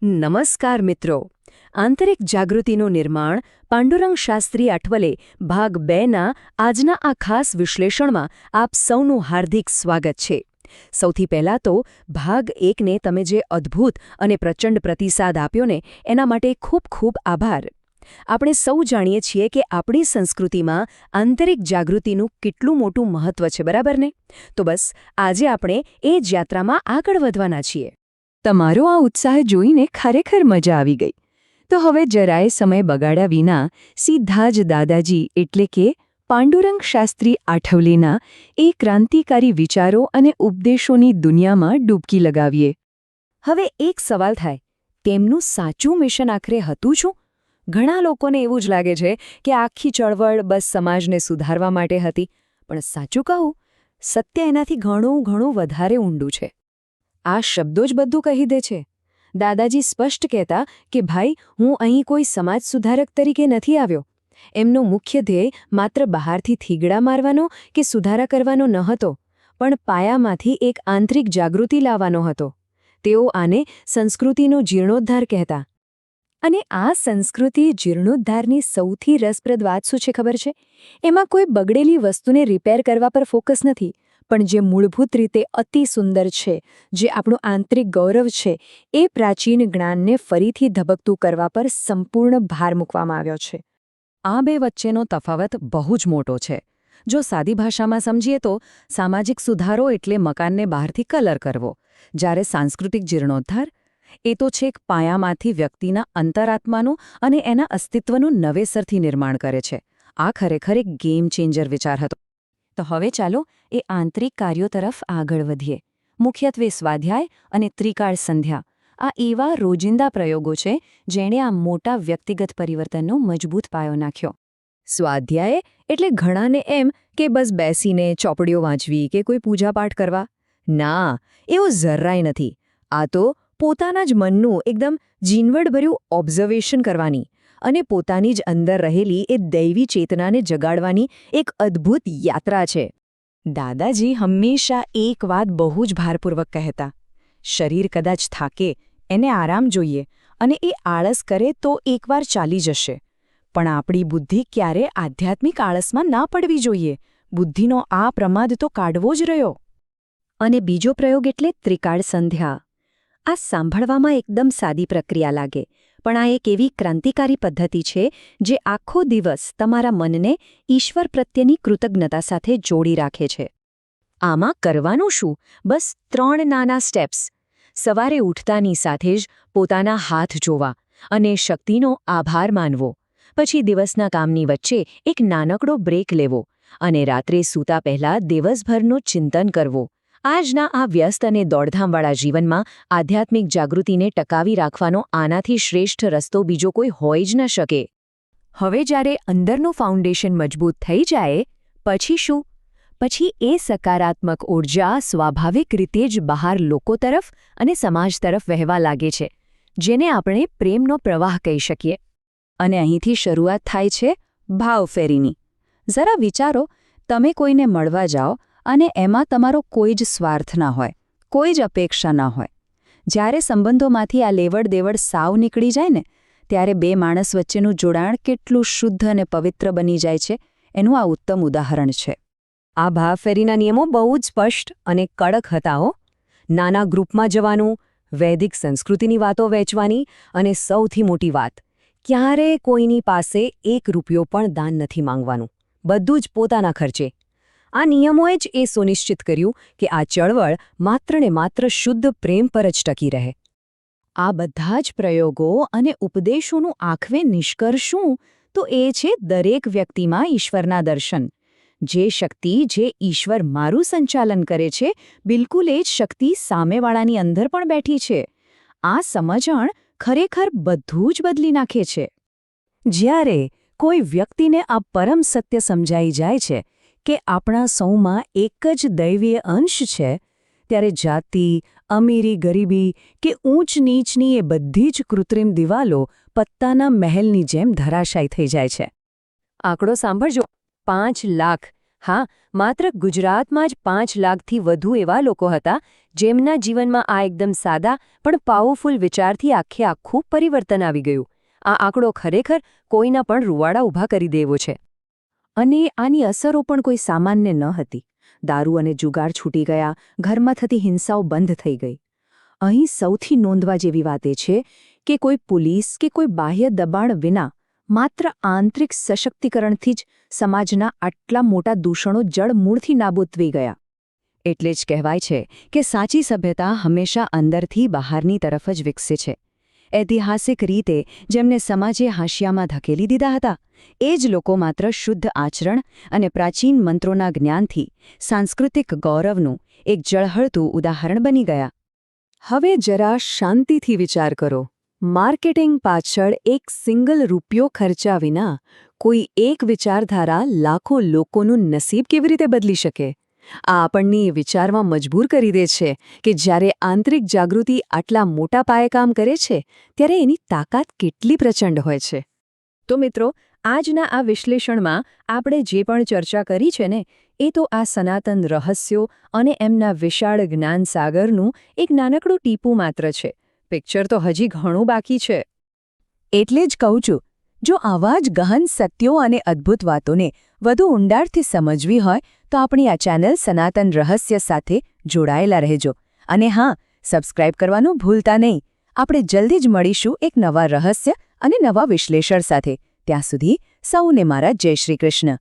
નમસ્કાર મિત્રો. આંતરિક જાગૃતિનું નિર્માણ પાંડુરંગ શાસ્ત્રી અઠવલે ભાગ 2ના આજના આ ખાસ વિશ્લેષણમાં આપ સૌનું હાર્દિક સ્વાગત છે. સૌથી પહેલાં તો ભાગ 1ને તમે જે અદ્ભુત અને પ્રચંડ પ્રતિસાદ આપ્યો ને એના માટે ખૂબ ખૂબ આભાર. આપણે સૌ જાણીએ છીએ કે આપણી સંસ્કૃતિમાં આંતરિક જાગૃતિનું કેટલું મોટું મહત્વ છે, બરાબર ને? તો બસ આજે આપણે એ જ યાત્રામાં આગળ વધવાના છીએ. તમારો આ ઉત્સાહ જોઈને ખરેખર મજા આવી ગઈ. તો હવે જરાય સમય બગાડ્યા વિના સીધા જ દાદાજી એટલે કે પાંડુરંગ શાસ્ત્રી આઠવલેના એ ક્રાંતિકારી વિચારો અને ઉપદેશોની દુનિયામાં ડૂબકી લગાવીએ. હવે એક સવાલ થાય, તેમનું સાચું મિશન આખરે હતું શું? ઘણા લોકોને એવું જ લાગે છે કે આખી ચળવળ બસ સમાજને સુધારવા માટે હતી, પણ સાચું કહું, સત્ય એનાથી ઘણું વધારે ઊંડું છે. આ શબ્દો જ બધું કહી દે છે. દાદાજી સ્પષ્ટ કહેતા કે ભાઈ, હું અહીં કોઈ સમાજ સુધારક તરીકે નથી આવ્યો. એમનો મુખ્ય ધ્યેય માત્ર બહારથી થીગડા મારવાનો કે સુધારા કરવાનો ન હતો, પણ પાયામાંથી એક આંતરિક જાગૃતિ લાવવાનો હતો. તેઓ આને સંસ્કૃતિનો જીર્ણોદ્ધાર કહેતા. અને આ સંસ્કૃતિ જીર્ણોદ્ધારની સૌથી રસપ્રદ વાત શું છે ખબર છે? એમાં કોઈ બગડેલી વસ્તુને રિપેર કરવા પર ફોકસ નથી, પણ જે મૂળભૂત રીતે અતિ સુંદર છે, જે આપણું આંતરિક ગૌરવ છે, એ પ્રાચીન જ્ઞાનને ફરીથી ધબકતું કરવા પર સંપૂર્ણ ભાર મૂકવામાં આવ્યો છે. આ બે વચ્ચેનો તફાવત બહુ જ મોટો છે. જો સાદી ભાષામાં સમજીએ તો સામાજિક સુધારો એટલે મકાનને બહારથી કલર કરવો, જ્યારે સાંસ્કૃતિક જીર્ણોદ્ધાર એ તો છેક પાયામાંથી વ્યક્તિના અંતરાત્માનું અને એના અસ્તિત્વનું નવેસરથી નિર્માણ કરે છે. આ ખરેખર એક ગેમ ચેન્જર વિચાર હતો. તો હવે ચાલો એ આંતરિક કાર્યો તરફ આગળ વધીએ. મુખ્યત્વે સ્વાધ્યાય અને ત્રિકાળ સંધ્યા આ એવા રોજિંદા પ્રયોગો છે જેણે આ મોટા વ્યક્તિગત પરિવર્તનનો મજબૂત પાયો નાખ્યો. સ્વાધ્યાય એટલે ઘણાને એમ કે બસ બેસીને ચોપડીઓ વાંચવી કે કોઈ પૂજાપાઠ કરવા. ના, એવું જરાય નથી. આ તો પોતાના જ મનનું એકદમ ઝીણવટભર્યું ઓબ્ઝર્વેશન કરવાની અને પોતાની જ અંદર રહેલી એ દૈવી ચેતનાને જગાડવાની એક અદ્ભુત યાત્રા છે. દાદાજી હંમેશા એક વાત બહુ જ ભારપૂર્વક કહેતા: શરીર કદાચ થાકે, એને આરામ જોઈએ, અને એ આળસ કરે તો એકવાર ચાલી જશે, પણ આપણી બુદ્ધિ ક્યારે આધ્યાત્મિક આળસમાં ના પડવી જોઈએ. બુદ્ધિનો આ પ્રમાદ તો કાઢવો જ રહ્યો. અને બીજો પ્રયોગ એટલે ત્રિકાળ સંધ્યા. આ સાંભળવામાં એકદમ સાદી પ્રક્રિયા લાગે, પણ આ એક એવી ક્રાંતિકારી પદ્ધતિ છે જે આખો દિવસ તમારા મનને ઈશ્વર પ્રત્યેની કૃતજ્ઞતા સાથે જોડી રાખે છે. આમાં કરવાનું શું? બસ 3 નાના સ્ટેપ્સ. સવારે ઉઠતાની સાથે જ પોતાના હાથ જોવા અને શક્તિનો આભાર માનવો. પછી દિવસના કામની વચ્ચે એક નાનકડો બ્રેક લેવો અને રાત્રે સૂતા પહેલાં દિવસભરનું ચિંતન કરવું. આજના આ વ્યસ્ત અને દોડધામવાળા જીવનમાં આધ્યાત્મિક જાગૃતિને ટકાવી રાખવાનો આનાથી શ્રેષ્ઠ રસ્તો બીજો કોઈ હોય જ ન શકે. હવે જ્યારે અંદરનું ફાઉન્ડેશન મજબૂત થઈ જાય, પછી શું? પછી એ સકારાત્મક ઊર્જા સ્વાભાવિક રીતે જ બહાર લોકો તરફ અને સમાજ તરફ વહેવા લાગે છે, જેને આપણે પ્રેમનો પ્રવાહ કહી શકીએ. અને અહીંથી શરૂઆત થાય છે ભાવફેરીની. જરા વિચારો, તમે કોઈને મળવા જાઓ અને એમાં તમારો કોઈ જ સ્વાર્થ ના હોય, કોઈ જ અપેક્ષા ના હોય. જ્યારે સંબંધોમાંથી આ લેવડ-દેવડ સાવ નીકળી જાય ને, ત્યારે બે માણસ વચ્ચેનું જોડાણ કેટલું શુદ્ધ અને પવિત્ર બની જાય છે, એનું આ ઉત્તમ ઉદાહરણ છે. આ ભાવફેરીના નિયમો બહુ જ સ્પષ્ટ અને કડક હતા હો. નાના ગ્રુપમાં જવાનું, વૈદિક સંસ્કૃતિની વાતો વહેંચવાની, અને સૌથી મોટી વાત, ક્યારેય કોઈની પાસે 1 રૂપિયો પણ દાન નથી માંગવાનું. બધું જ પોતાના ખર્ચે. આ નિયમોએ જ એ સુનિશ્ચિત કર્યું કે આ ચળવળ માત્ર ને માત્ર શુદ્ધ પ્રેમ પર જ ટકી રહે. આ બધા જ પ્રયોગો અને ઉપદેશોનું આખરે નિષ્કર્ષ શું? તો એ છે દરેક વ્યક્તિમાં ઈશ્વરના દર્શન. જે શક્તિ જે ઈશ્વર મારું સંચાલન કરે છે, બિલકુલ એ જ શક્તિ સામેવાળાની અંદર પણ બેઠી છે. આ સમજણ ખરેખર બધું જ બદલી નાખે છે. જ્યારે કોઈ વ્યક્તિને આ પરમ સત્ય સમજાઈ જાય છે કે આપણા સૌમાં એક જ દૈવીય અંશ છે, ત્યારે જાતિ, અમીરી, ગરીબી કે ઊંચ નીચની એ બધી જ કૃત્રિમ દિવાલો પત્તાના મહેલની જેમ ધરાશાયી થઈ જાય છે. આંકડો સાંભળજો, 5 લાખ. હા, માત્ર ગુજરાતમાં જ 5 લાખથી વધુ એવા લોકો હતા જેમના જીવનમાં આ એકદમ સાદા પણ પાવરફુલ વિચારથી આખું પરિવર્તન આવી ગયું. આ આંકડો ખરેખર કોઈના પણ રૂવાડા ઊભા કરી દેવો છે. અને આની અસરો પણ કોઈ સામાન્ય ન હતી. દારૂ અને જુગાર છૂટી ગયા, ઘરમાં થતી હિંસાઓ બંધ થઈ ગઈ. અહીં સૌથી નોંધવા જેવી વાત એ છે કે કોઈ પોલીસ કે કોઈ બાહ્ય દબાણ વિના માત્ર આંતરિક સશક્તિકરણથી જ સમાજના આટલા મોટા દૂષણો જડમૂળથી નાબૂદ થઈ ગયા. એટલે જ કહેવાય છે કે સાચી સભ્યતા હંમેશા અંદરથી બહારની તરફ જ વિકસે છે. ઐતિહાસિક રીતે જેમને સમાજે હાંશિયામાં ધકેલી દીધા હતા, એ જ લોકો માત્ર શુદ્ધ આચરણ અને પ્રાચીન મંત્રોના જ્ઞાનથી સાંસ્કૃતિક ગૌરવનું એક ઝળહળતું ઉદાહરણ બની ગયા. હવે જરા શાંતિથી વિચાર કરો. માર્કેટિંગ પાછળ એક સિંગલ રૂપિયો ખર્ચા વિના કોઈ એક વિચારધારા લાખો લોકોનું નસીબ કેવી રીતે બદલી શકે? આ આપણને વિચારવા મજબૂર કરી દે છે કે જ્યારે આંતરિક જાગૃતિ આટલા મોટા પાયે કામ કરે છે ત્યારે એની તાકાત કેટલી પ્રચંડ હોય છે. તો મિત્રો, આજના આ વિશ્લેષણમાં આપણે જે પણ ચર્ચા કરી છે ને, એ તો આ સનાતન રહસ્યો અને એમના વિશાળ જ્ઞાન સાગરનું એક નાનકડું ટીપું માત્ર છે. પિક્ચર તો હજી ઘણું બાકી છે. એટલે જ કહું છું, જો આવા જ ગહન સત્યો અને અદ્ભુત વાતોને વધુ ઊંડાણથી સમજવી હોય તો આપણી આ ચેનલ સનાતન રહસ્ય સાથે જોડાયેલા રહેજો. અને હા, સબસ્ક્રાઇબ કરવાનું ભૂલતા નહીં. આપણે જલ્દી જ મળીશું એક નવા રહસ્ય અને નવા વિશ્લેષણ સાથે. ત્યાં સુધી સૌને મારા જય શ્રી કૃષ્ણ.